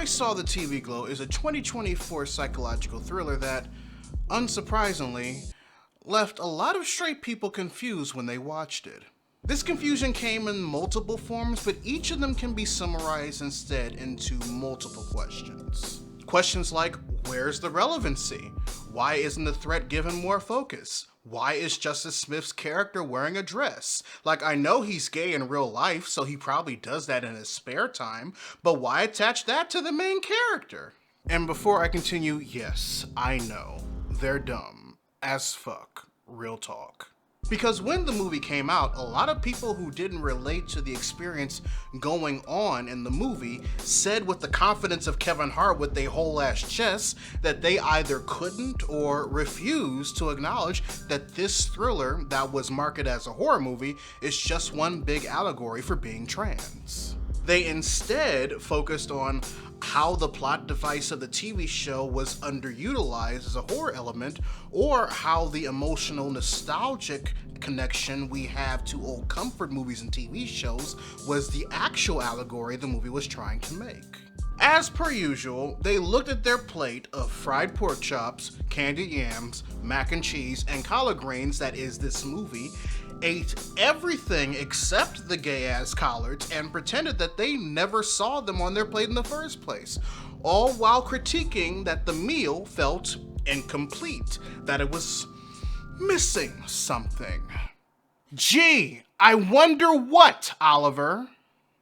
I Saw the TV Glow is a 2024 psychological thriller that, unsurprisingly, left a lot of straight people confused when they watched it. This confusion came in multiple forms, but each of them can be summarized instead into multiple questions. Questions like, where's the relevancy? Why isn't the threat given more focus? Why is Justice Smith's character wearing a dress? Like, I know he's gay in real life, so he probably does that in his spare time, but why attach that to the main character? And before I continue, yes, I know, they're dumb as fuck, real talk. Because when the movie came out, a lot of people who didn't relate to the experience going on in the movie said with the confidence of Kevin Hart with their whole ass chest that they either couldn't or refused to acknowledge that this thriller that was marketed as a horror movie is just one big allegory for being trans. They instead focused on how the plot device of the TV show was underutilized as a horror element, or how the emotional nostalgic connection we have to old comfort movies and TV shows was the actual allegory the movie was trying to make. As per usual, they looked at their plate of fried pork chops, candied yams, mac and cheese, and collard greens that is this movie, ate everything except the gay-ass collards, and pretended that they never saw them on their plate in the first place, all while critiquing that the meal felt incomplete, that it was missing something. Gee, I wonder what, Oliver?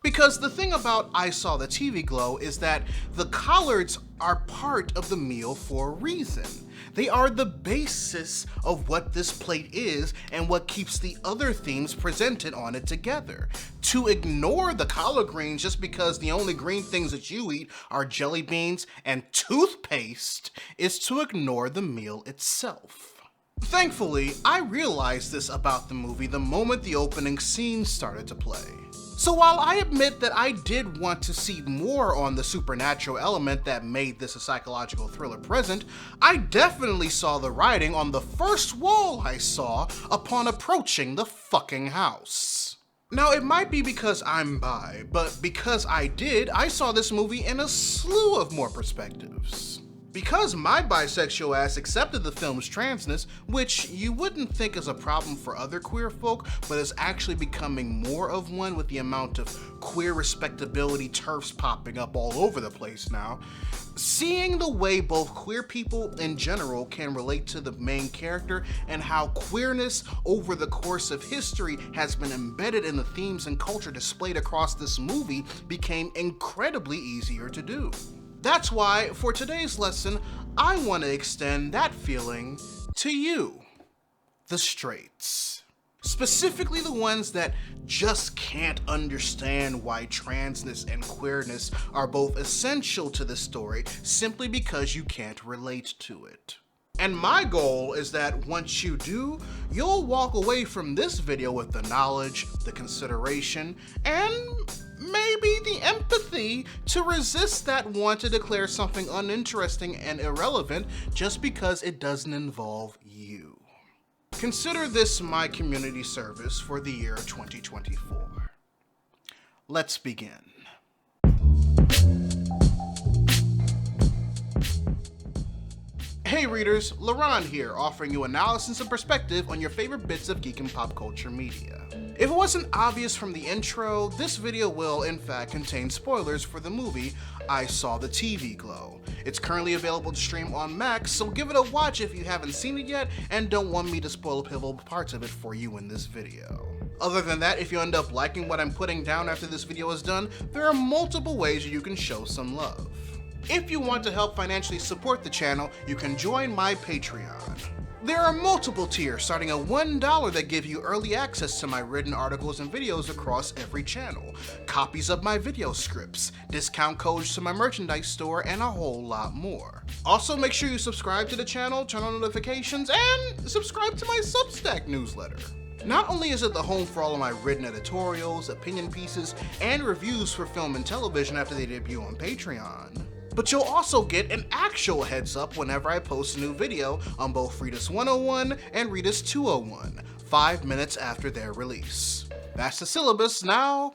Because the thing about I Saw the TV Glow is that the collards are part of the meal for a reason. They are the basis of what this plate is and what keeps the other themes presented on it together. To ignore the collard greens just because the only green things that you eat are jelly beans and toothpaste is to ignore the meal itself. Thankfully, I realized this about the movie the moment the opening scene started to play. So while I admit that I did want to see more on the supernatural element that made this a psychological thriller present, I definitely saw the writing on the first wall I saw upon approaching the fucking house. Now, it might be because I'm bi, but because I saw this movie in a slew of more perspectives. Because my bisexual ass accepted the film's transness, which you wouldn't think is a problem for other queer folk, but is actually becoming more of one with the amount of queer respectability turfs popping up all over the place now, seeing the way both queer people in general can relate to the main character and how queerness over the course of history has been embedded in the themes and culture displayed across this movie became incredibly easier to do. That's why, for today's lesson, I want to extend that feeling to you, the straights. Specifically the ones that just can't understand why transness and queerness are both essential to the story simply because you can't relate to it. And my goal is that once you do, you'll walk away from this video with the knowledge, the consideration, and maybe the empathy to resist that want to declare something uninteresting and irrelevant just because it doesn't involve you. Consider this my community service for the year 2024. Let's begin. Hey readers, LaRon here, offering you analysis and perspective on your favorite bits of geek and pop culture media. If it wasn't obvious from the intro, this video will, in fact, contain spoilers for the movie I Saw the TV Glow. It's currently available to stream on Max, so give it a watch if you haven't seen it yet and don't want me to spoil pivotal parts of it for you in this video. Other than that, if you end up liking what I'm putting down after this video is done, there are multiple ways you can show some love. If you want to help financially support the channel, you can join my Patreon. There are multiple tiers starting at $1 that give you early access to my written articles and videos across every channel, copies of my video scripts, discount codes to my merchandise store, and a whole lot more. Also, make sure you subscribe to the channel, turn on notifications, and subscribe to my Substack newsletter. Not only is it the home for all of my written editorials, opinion pieces, and reviews for film and television after they debut on Patreon, but you'll also get an actual heads up whenever I post a new video on both Readus 101 and Readus 201, 5 minutes after their release. That's the syllabus, now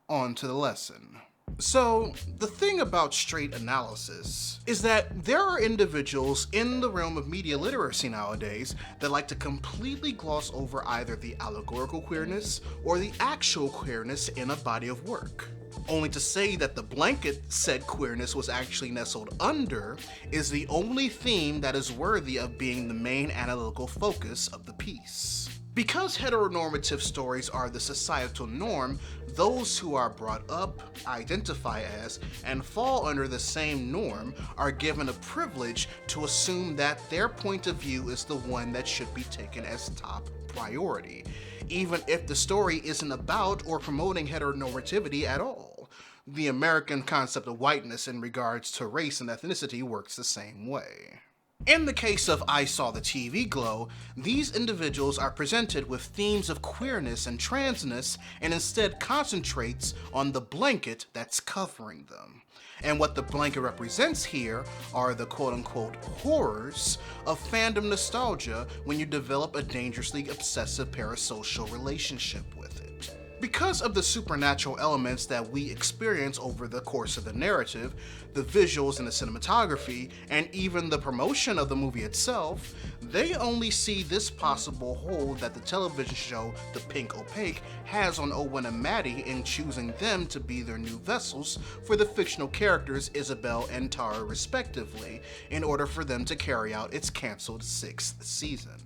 on to the lesson. So, the thing about straight analysis is that there are individuals in the realm of media literacy nowadays that like to completely gloss over either the allegorical queerness or the actual queerness in a body of work. Only to say that the blanket said queerness was actually nestled under is the only theme that is worthy of being the main analytical focus of the piece. Because heteronormative stories are the societal norm, those who are brought up, identify as, and fall under the same norm are given a privilege to assume that their point of view is the one that should be taken as top priority, even if the story isn't about or promoting heteronormativity at all. The American concept of whiteness in regards to race and ethnicity works the same way. In the case of I Saw the TV Glow, these individuals are presented with themes of queerness and transness and instead concentrates on the blanket that's covering them. And what the blanket represents here are the quote-unquote horrors of fandom nostalgia when you develop a dangerously obsessive parasocial relationship with it. Because of the supernatural elements that we experience over the course of the narrative, the visuals and the cinematography, and even the promotion of the movie itself, they only see this possible hold that the television show The Pink Opaque has on Owen and Maddie in choosing them to be their new vessels for the fictional characters Isabel and Tara respectively, in order for them to carry out its cancelled 6th season.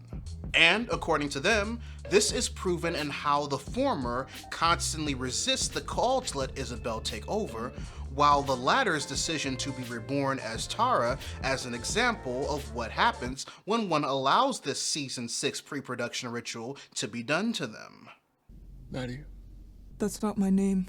And, according to them, this is proven in how the former constantly resists the call to let Isabel take over, while the latter's decision to be reborn as Tara as an example of what happens when one allows this season 6 pre-production ritual to be done to them. Maddie. That's not my name.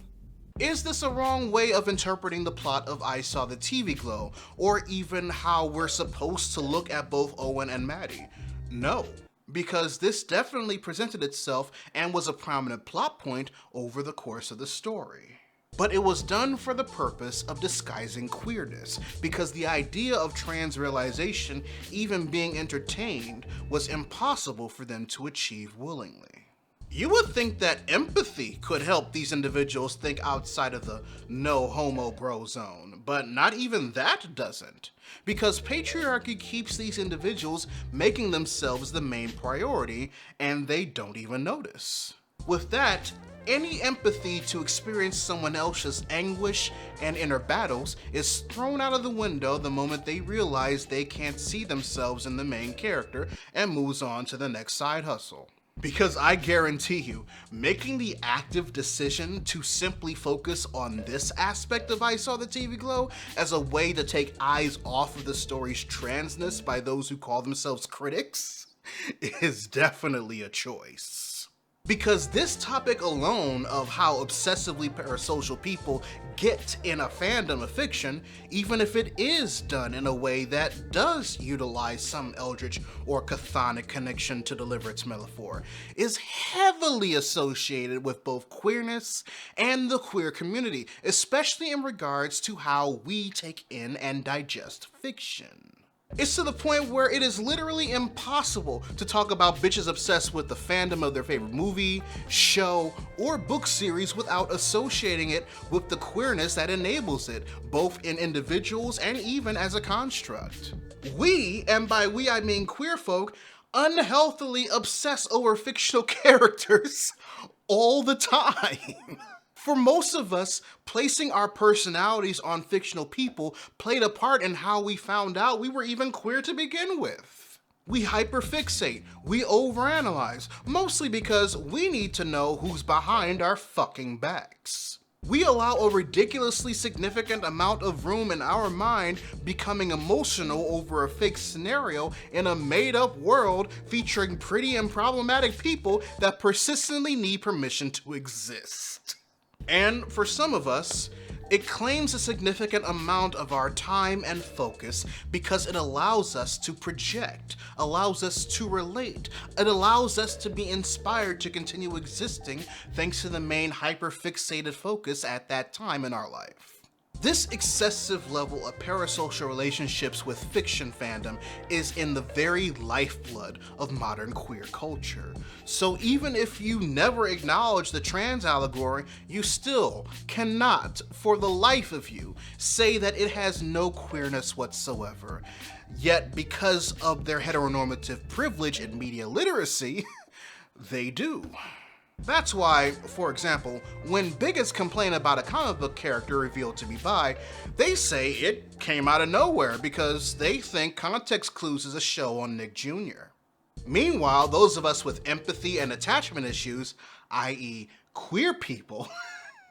Is this a wrong way of interpreting the plot of I Saw the TV Glow, or even how we're supposed to look at both Owen and Maddie? No. Because this definitely presented itself and was a prominent plot point over the course of the story. But it was done for the purpose of disguising queerness, because the idea of trans realization even being entertained was impossible for them to achieve willingly. You would think that empathy could help these individuals think outside of the no homo bro zone, but not even that doesn't. Because patriarchy keeps these individuals making themselves the main priority, and they don't even notice. With that, any empathy to experience someone else's anguish and inner battles is thrown out of the window the moment they realize they can't see themselves in the main character and moves on to the next side hustle. Because I guarantee you, making the active decision to simply focus on this aspect of I Saw the TV Glow as a way to take eyes off of the story's transness by those who call themselves critics is definitely a choice. Because this topic alone of how obsessively parasocial people get in a fandom of fiction, even if it is done in a way that does utilize some eldritch or chthonic connection to deliver its metaphor, is heavily associated with both queerness and the queer community, especially in regards to how we take in and digest fiction. It's to the point where it is literally impossible to talk about bitches obsessed with the fandom of their favorite movie, show, or book series without associating it with the queerness that enables it, both in individuals and even as a construct. We, and by we I mean queer folk, unhealthily obsess over fictional characters all the time. For most of us, placing our personalities on fictional people played a part in how we found out we were even queer to begin with. We hyperfixate, we overanalyze, mostly because we need to know who's behind our fucking backs. We allow a ridiculously significant amount of room in our mind becoming emotional over a fake scenario in a made-up world featuring pretty and problematic people that persistently need permission to exist. And for some of us, it claims a significant amount of our time and focus because it allows us to project, allows us to relate, it allows us to be inspired to continue existing thanks to the main hyper-fixated focus at that time in our life. This excessive level of parasocial relationships with fiction fandom is in the very lifeblood of modern queer culture. So even if you never acknowledge the trans allegory, you still cannot, for the life of you, say that it has no queerness whatsoever. Yet because of their heteronormative privilege and media literacy, they do. That's why, for example, when bigots complain about a comic book character revealed to be bi, they say it came out of nowhere because they think Context Clues is a show on Nick Jr. Meanwhile, those of us with empathy and attachment issues, i.e. queer people,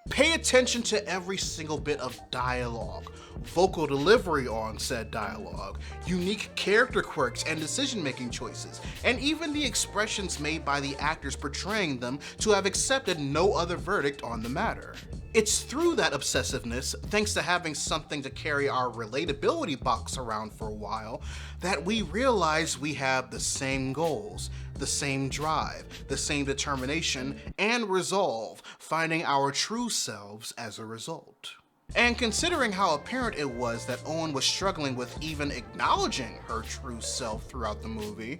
pay attention to every single bit of dialogue, vocal delivery on said dialogue, unique character quirks and decision-making choices, and even the expressions made by the actors portraying them to have accepted no other verdict on the matter. It's through that obsessiveness, thanks to having something to carry our relatability box around for a while, that we realize we have the same goals, the same drive, the same determination, and resolve, finding our true selves as a result. And considering how apparent it was that Owen was struggling with even acknowledging her true self throughout the movie,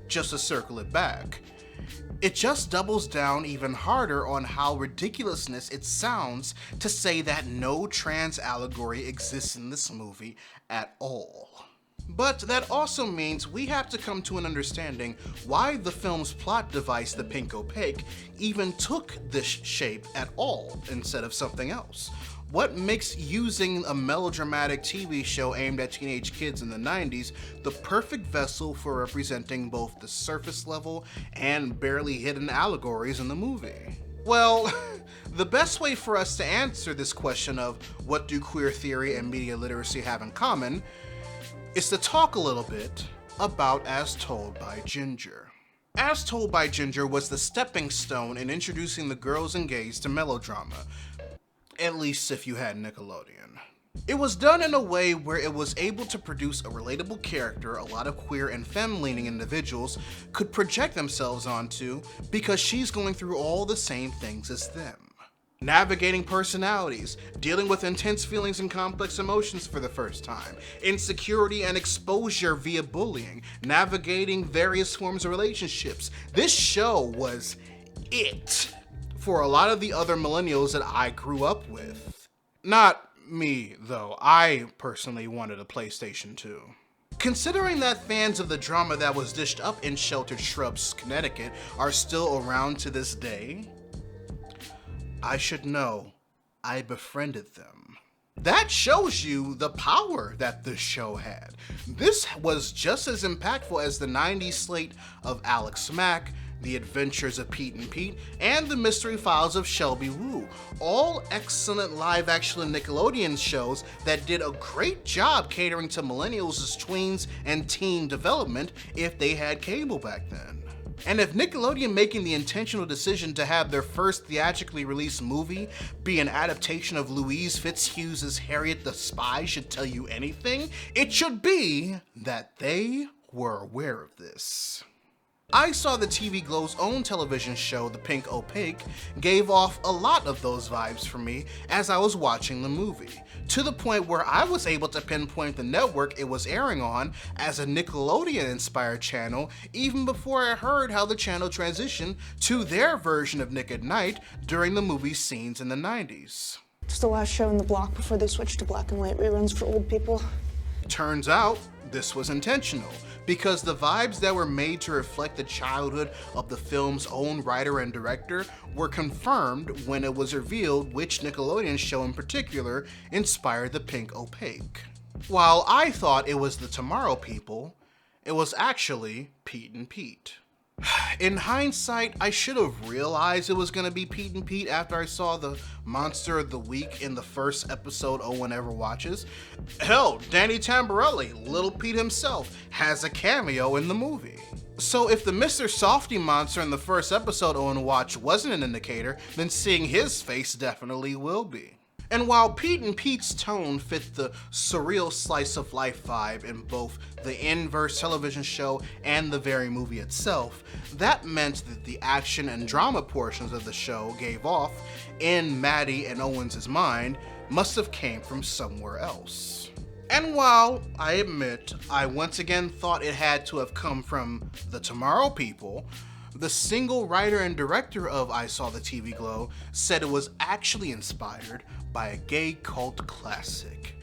just to circle it back, it just doubles down even harder on how ridiculousness it sounds to say that no trans allegory exists in this movie at all. But that also means we have to come to an understanding why the film's plot device, the pink opaque, even took this shape at all instead of something else. What makes using a melodramatic TV show aimed at teenage kids in the 90s the perfect vessel for representing both the surface level and barely hidden allegories in the movie? Well, the best way for us to answer this question of what do queer theory and media literacy have in common is to talk a little bit about As Told by Ginger. As Told by Ginger was the stepping stone in introducing the girls and gays to melodrama, at least if you had Nickelodeon. It was done in a way where it was able to produce a relatable character a lot of queer and femme-leaning individuals could project themselves onto because she's going through all the same things as them. Navigating personalities, dealing with intense feelings and complex emotions for the first time, insecurity and exposure via bullying, navigating various forms of relationships. This show was it for a lot of the other millennials that I grew up with. Not me, though. I personally wanted a PlayStation 2. Considering that fans of the drama that was dished up in Sheltered Shrubs, Connecticut are still around to this day, I should know I befriended them. That shows you the power that this show had. This was just as impactful as the 90s slate of Alex Mack, The Adventures of Pete and Pete, and The Mystery Files of Shelby Woo. All excellent live-action Nickelodeon shows that did a great job catering to millennials' tweens and teen development if they had cable back then. And if Nickelodeon making the intentional decision to have their first theatrically released movie be an adaptation of Louise Fitzhugh's Harriet the Spy should tell you anything, it should be that they were aware of this. I saw the TV Glow's own television show, The Pink Opaque, gave off a lot of those vibes for me as I was watching the movie, to the point where I was able to pinpoint the network it was airing on as a Nickelodeon-inspired channel even before I heard how the channel transitioned to their version of Nick at Night during the movie's scenes in the 90s. It's the last show in the block before they switched to black and white reruns for old people. Turns out, this was intentional, because the vibes that were made to reflect the childhood of the film's own writer and director were confirmed when it was revealed which Nickelodeon show in particular inspired the Pink Opaque. While I thought it was the Tomorrow People, it was actually Pete and Pete. In hindsight, I should have realized it was going to be Pete and Pete after I saw the Monster of the Week in the first episode Owen ever watches. Hell, Danny Tamborelli, Little Pete himself, has a cameo in the movie. So if the Mr. Softy monster in the first episode Owen watched wasn't an indicator, then seeing his face definitely will be. And while Pete and Pete's tone fit the surreal slice of life vibe in both the Inverse television show and the very movie itself, that meant that the action and drama portions of the show gave off, in Maddie and Owens' mind, must have came from somewhere else. And while I admit I once again thought it had to have come from the Tomorrow People, the single writer and director of I Saw the TV Glow said it was actually inspired by a gay cult classic,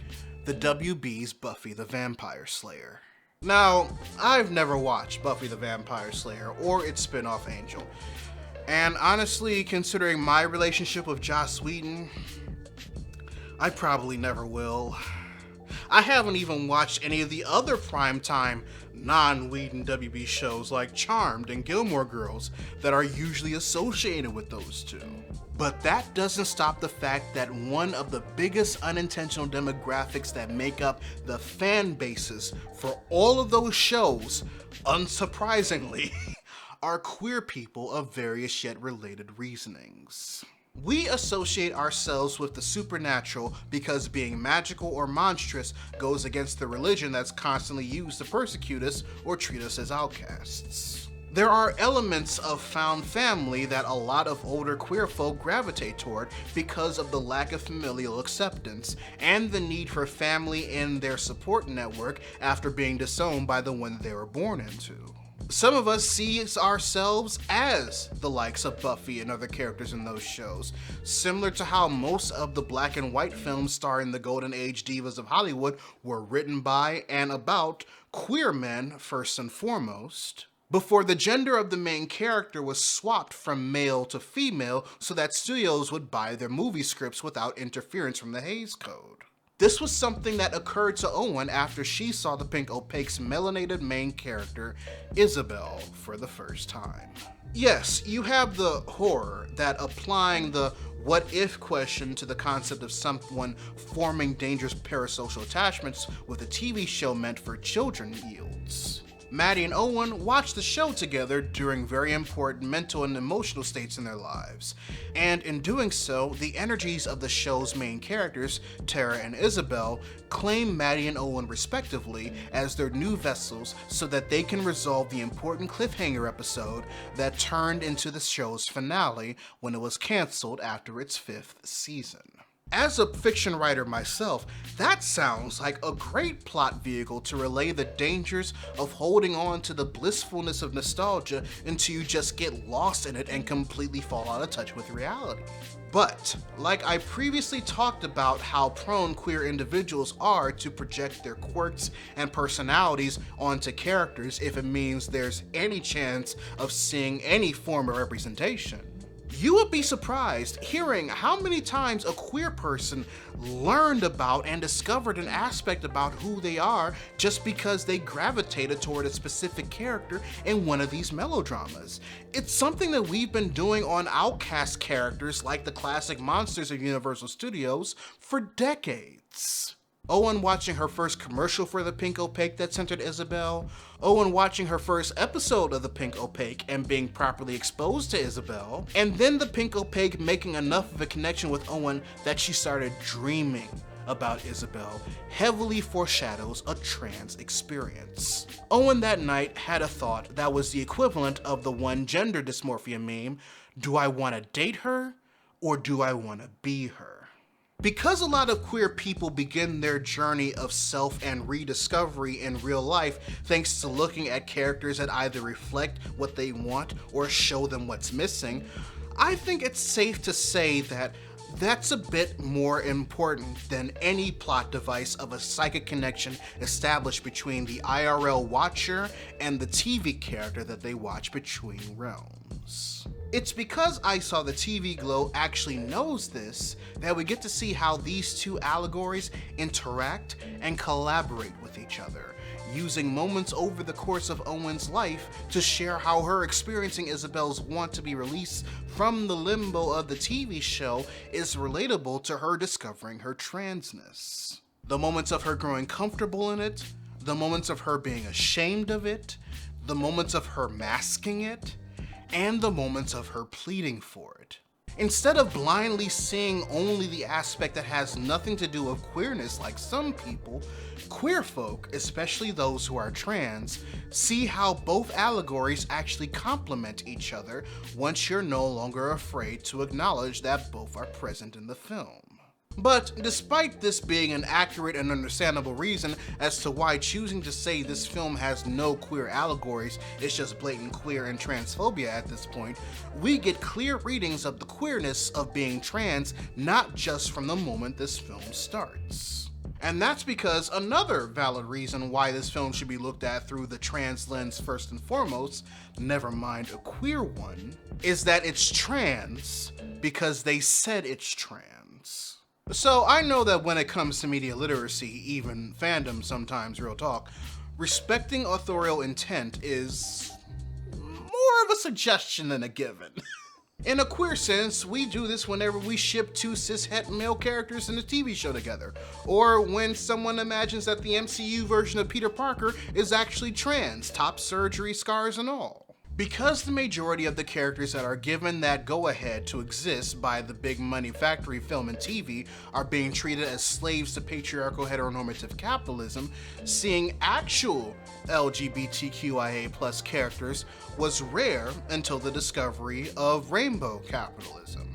the WB's Buffy the Vampire Slayer. Now, I've never watched Buffy the Vampire Slayer or its spin-off Angel, and honestly, considering my relationship with Joss Whedon, I probably never will. I haven't even watched any of the other primetime non-Whedon WB shows like Charmed and Gilmore Girls that are usually associated with those two. But that doesn't stop the fact that one of the biggest unintentional demographics that make up the fan bases for all of those shows, unsurprisingly, are queer people of various yet related reasonings. We associate ourselves with the supernatural because being magical or monstrous goes against the religion that's constantly used to persecute us or treat us as outcasts. There are elements of found family that a lot of older queer folk gravitate toward because of the lack of familial acceptance and the need for family in their support network after being disowned by the one they were born into. Some of us see ourselves as the likes of Buffy and other characters in those shows, similar to how most of the black and white films starring the golden age divas of Hollywood were written by and about queer men first and foremost, before the gender of the main character was swapped from male to female so that studios would buy their movie scripts without interference from the Hays Code. This was something that occurred to Owen after she saw the Pink Opaque's melanated main character, Isabel, for the first time. Yes, you have the horror that applying the what if question to the concept of someone forming dangerous parasocial attachments with a TV show meant for children yields. Maddie and Owen watched the show together during very important mental and emotional states in their lives, and in doing so, the energies of the show's main characters, Tara and Isabel, claim Maddie and Owen respectively as their new vessels so that they can resolve the important cliffhanger episode that turned into the show's finale when it was canceled after its 5th season. As a fiction writer myself, that sounds like a great plot vehicle to relay the dangers of holding on to the blissfulness of nostalgia until you just get lost in it and completely fall out of touch with reality. But, like I previously talked about how prone queer individuals are to project their quirks and personalities onto characters if it means there's any chance of seeing any form of representation, you would be surprised hearing how many times a queer person learned about and discovered an aspect about who they are just because they gravitated toward a specific character in one of these melodramas. It's something that we've been doing on outcast characters like the classic monsters of Universal Studios for decades. Owen watching her first commercial for the Pink Opaque that centered Isabel, Owen watching her first episode of the Pink Opaque and being properly exposed to Isabel, and then the Pink Opaque making enough of a connection with Owen that she started dreaming about Isabel heavily foreshadows a trans experience. Owen that night had a thought that was the equivalent of the one gender dysmorphia meme, do I want to date her or do I want to be her? Because a lot of queer people begin their journey of self and rediscovery in real life thanks to looking at characters that either reflect what they want or show them what's missing, I think it's safe to say that that's a bit more important than any plot device of a psychic connection established between the IRL watcher and the TV character that they watch between realms. It's because I Saw the TV Glow actually knows this that we get to see how these two allegories interact and collaborate with each other, using moments over the course of Owen's life to share how her experiencing Isabel's want to be released from the limbo of the TV show is relatable to her discovering her transness. The moments of her growing comfortable in it, the moments of her being ashamed of it, the moments of her masking it, and the moments of her pleading for it. Instead of blindly seeing only the aspect that has nothing to do with queerness like some people, queer folk, especially those who are trans, see how both allegories actually complement each other once you're no longer afraid to acknowledge that both are present in the film. But despite this being an accurate and understandable reason as to why choosing to say this film has no queer allegories, it's just blatant queer and transphobia at this point, we get clear readings of the queerness of being trans not just from the moment this film starts. And that's because another valid reason why this film should be looked at through the trans lens first and foremost, never mind a queer one, is that it's trans because they said it's trans. So I know that when it comes to media literacy, even fandom sometimes, real talk, respecting authorial intent is more of a suggestion than a given. In a queer sense, we do this whenever we ship two cis-het male characters in a TV show together, or when someone imagines that the MCU version of Peter Parker is actually trans, top surgery, scars and all. Because the majority of the characters that are given that go-ahead to exist by the big money factory film and TV are being treated as slaves to patriarchal heteronormative capitalism, seeing actual LGBTQIA+ characters was rare until the discovery of rainbow capitalism.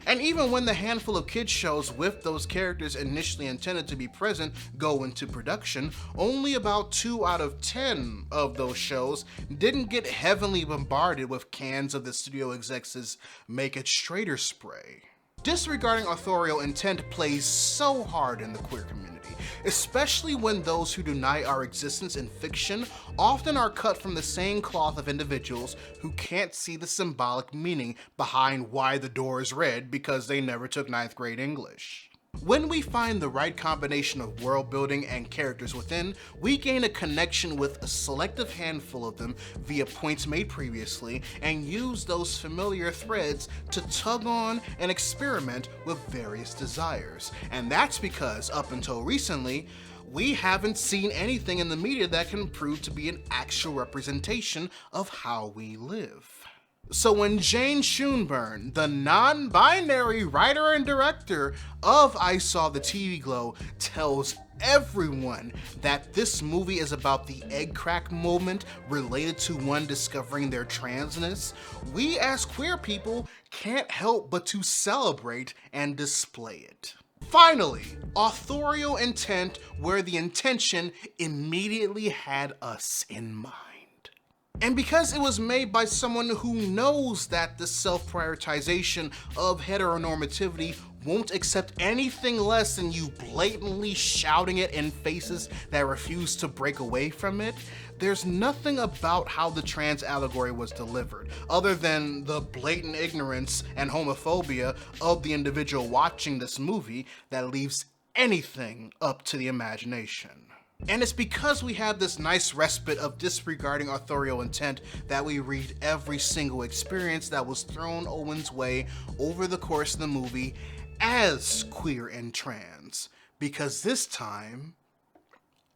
And even when the handful of kids shows with those characters initially intended to be present go into production, only about 2 out of 10 of those shows didn't get heavily bombarded with cans of the studio execs' make it straighter spray. Disregarding authorial intent plays so hard in the queer community, especially when those who deny our existence in fiction often are cut from the same cloth of individuals who can't see the symbolic meaning behind why the door is red because they never took 9th grade English. When we find the right combination of world building and characters within, we gain a connection with a selective handful of them via points made previously and use those familiar threads to tug on and experiment with various desires. And that's because up until recently, we haven't seen anything in the media that can prove to be an actual representation of how we live. So when Jane Schoenburn, the non-binary writer and director of I Saw the TV Glow, tells everyone that this movie is about the egg crack moment related to one discovering their transness, we as queer people can't help but to celebrate and display it. Finally, authorial intent where the intention immediately had us in mind. And because it was made by someone who knows that the self-prioritization of heteronormativity won't accept anything less than you blatantly shouting it in faces that refuse to break away from it, there's nothing about how the trans allegory was delivered, other than the blatant ignorance and homophobia of the individual watching this movie, that leaves anything up to the imagination. And it's because we have this nice respite of disregarding authorial intent that we read every single experience that was thrown Owen's way over the course of the movie as queer and trans, because this time,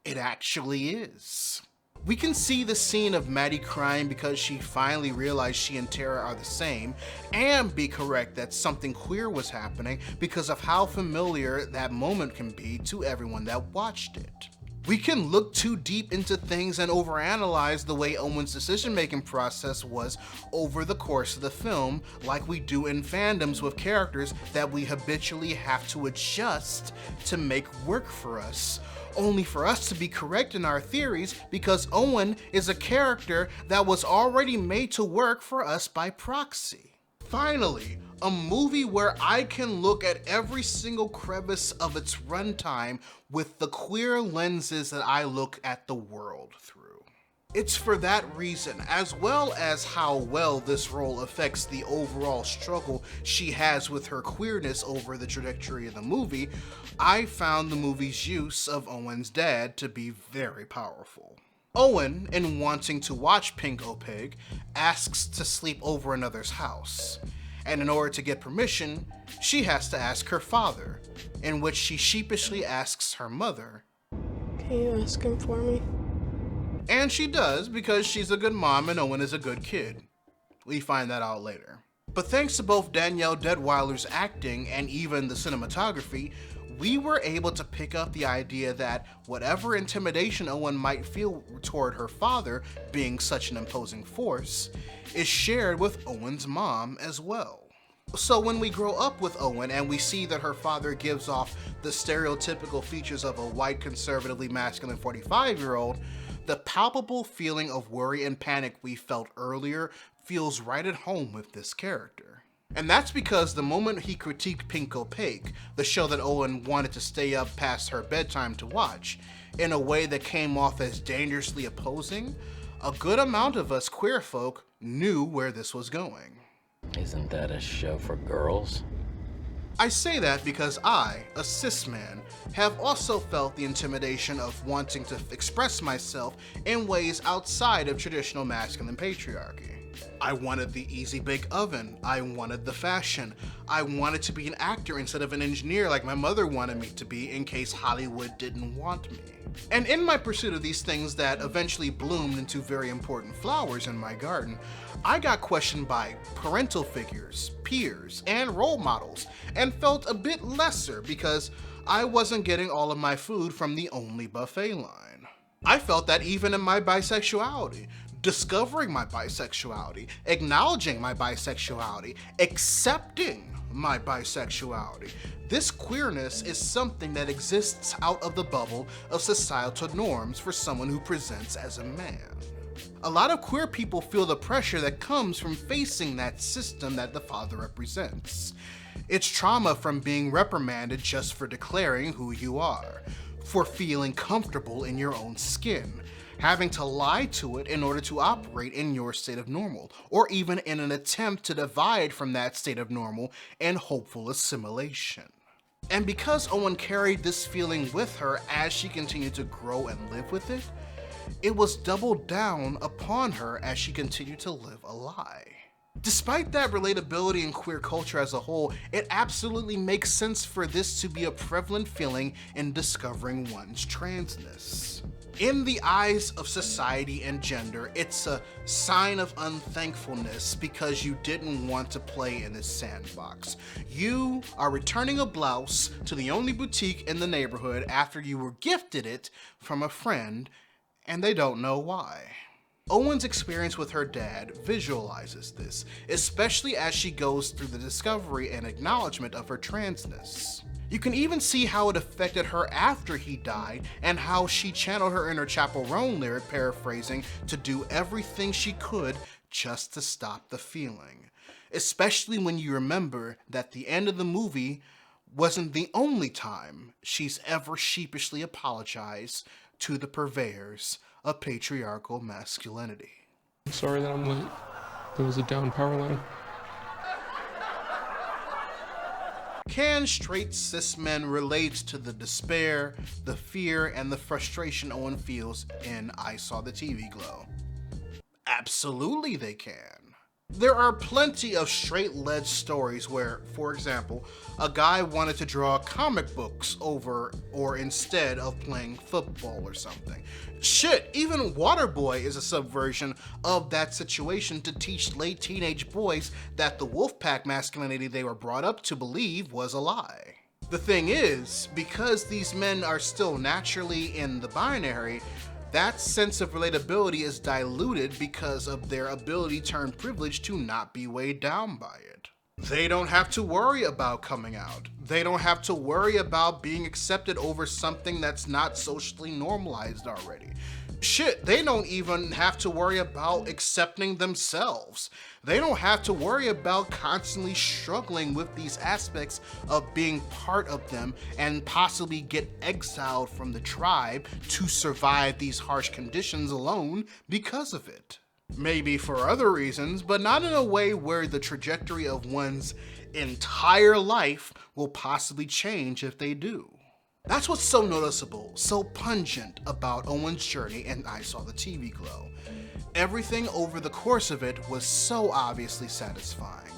it actually is. We can see the scene of Maddie crying because she finally realized she and Tara are the same, and be correct that something queer was happening because of how familiar that moment can be to everyone that watched it. We can look too deep into things and overanalyze the way Owen's decision-making process was over the course of the film, like we do in fandoms with characters that we habitually have to adjust to make work for us, only for us to be correct in our theories because Owen is a character that was already made to work for us by proxy. Finally, a movie where I can look at every single crevice of its runtime with the queer lenses that I look at the world through. It's for that reason, as well as how well this role affects the overall struggle she has with her queerness over the trajectory of the movie, I found the movie's use of Owen's dad to be very powerful. Owen, in wanting to watch Pink Opaque, asks to sleep over another's house, and in order to get permission, she has to ask her father, in which she sheepishly asks her mother, Can you ask him for me? and she does because she's a good mom and Owen is a good kid. We find that out later. But thanks to both Danielle Deadwyler's acting and even the cinematography, we were able to pick up the idea that whatever intimidation Owen might feel toward her father being such an imposing force is shared with Owen's mom as well. So when we grow up with Owen and we see that her father gives off the stereotypical features of a white, conservatively masculine 45-year-old, the palpable feeling of worry and panic we felt earlier feels right at home with this character. And that's because the moment he critiqued Pink Opaque, the show that Owen wanted to stay up past her bedtime to watch, in a way that came off as dangerously opposing, a good amount of us queer folk knew where this was going. Isn't that a show for girls? I say that because I, a cis man, have also felt the intimidation of wanting to express myself in ways outside of traditional masculine patriarchy. I wanted the easy bake oven, I wanted the fashion, I wanted to be an actor instead of an engineer like my mother wanted me to be in case Hollywood didn't want me. And in my pursuit of these things that eventually bloomed into very important flowers in my garden, I got questioned by parental figures, peers, and role models, and felt a bit lesser because I wasn't getting all of my food from the only buffet line. I felt that even in my bisexuality, discovering my bisexuality, acknowledging my bisexuality, accepting my bisexuality, this queerness is something that exists out of the bubble of societal norms for someone who presents as a man. A lot of queer people feel the pressure that comes from facing that system that the father represents. It's trauma from being reprimanded just for declaring who you are, for feeling comfortable in your own skin, having to lie to it in order to operate in your state of normal, or even in an attempt to divide from that state of normal and hopeful assimilation. And because Owen carried this feeling with her as she continued to grow and live with it, it was doubled down upon her as she continued to live a lie. Despite that relatability in queer culture as a whole, it absolutely makes sense for this to be a prevalent feeling in discovering one's transness. In the eyes of society and gender, it's a sign of unthankfulness because you didn't want to play in this sandbox. You are returning a blouse to the only boutique in the neighborhood after you were gifted it from a friend, and they don't know why. Owen's experience with her dad visualizes this, especially as she goes through the discovery and acknowledgement of her transness. You can even see how it affected her after he died and how she channeled her inner Chappell Roan lyric, paraphrasing, to do everything she could just to stop the feeling. Especially when you remember that the end of the movie wasn't the only time she's ever sheepishly apologized to the purveyors of patriarchal masculinity. I'm sorry that I'm late. There was a down power line. Can straight cis men relate to the despair, the fear, and the frustration Owen feels in I Saw the TV Glow? Absolutely they can. There are plenty of straight-led stories where, for example, a guy wanted to draw comic books over or instead of playing football or something. Shit, even Waterboy is a subversion of that situation to teach late teenage boys that the Wolfpack masculinity they were brought up to believe was a lie. The thing is, because these men are still naturally in the binary, that sense of relatability is diluted because of their ability turned privilege to not be weighed down by it. They don't have to worry about coming out. They don't have to worry about being accepted over something that's not socially normalized already. Shit, they don't even have to worry about accepting themselves. They don't have to worry about constantly struggling with these aspects of being part of them and possibly get exiled from the tribe to survive these harsh conditions alone because of it. Maybe for other reasons, but not in a way where the trajectory of one's entire life will possibly change if they do. That's what's so noticeable, so pungent about Owen's journey and I Saw the TV Glow. Everything over the course of it was so obviously satisfying.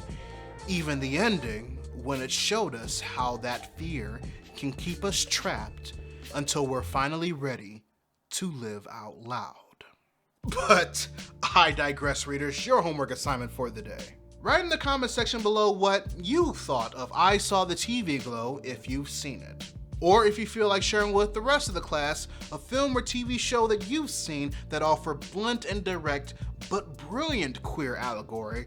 Even the ending, when it showed us how that fear can keep us trapped until we're finally ready to live out loud. But I digress, readers. Your homework assignment for the day. Write in the comment section below what you thought of I Saw the TV Glow if you've seen it. Or if you feel like sharing with the rest of the class a film or TV show that you've seen that offer blunt and direct but brilliant queer allegory,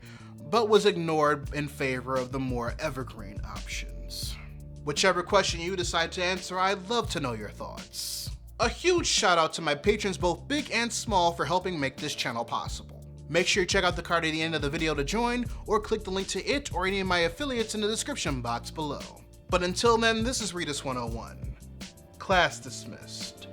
but was ignored in favor of the more evergreen options. Whichever question you decide to answer, I'd love to know your thoughts. A huge shout out to my patrons both big and small for helping make this channel possible. Make sure you check out the card at the end of the video to join, or click the link to it or any of my affiliates in the description box below. But until then, this is Readus 101. Class dismissed.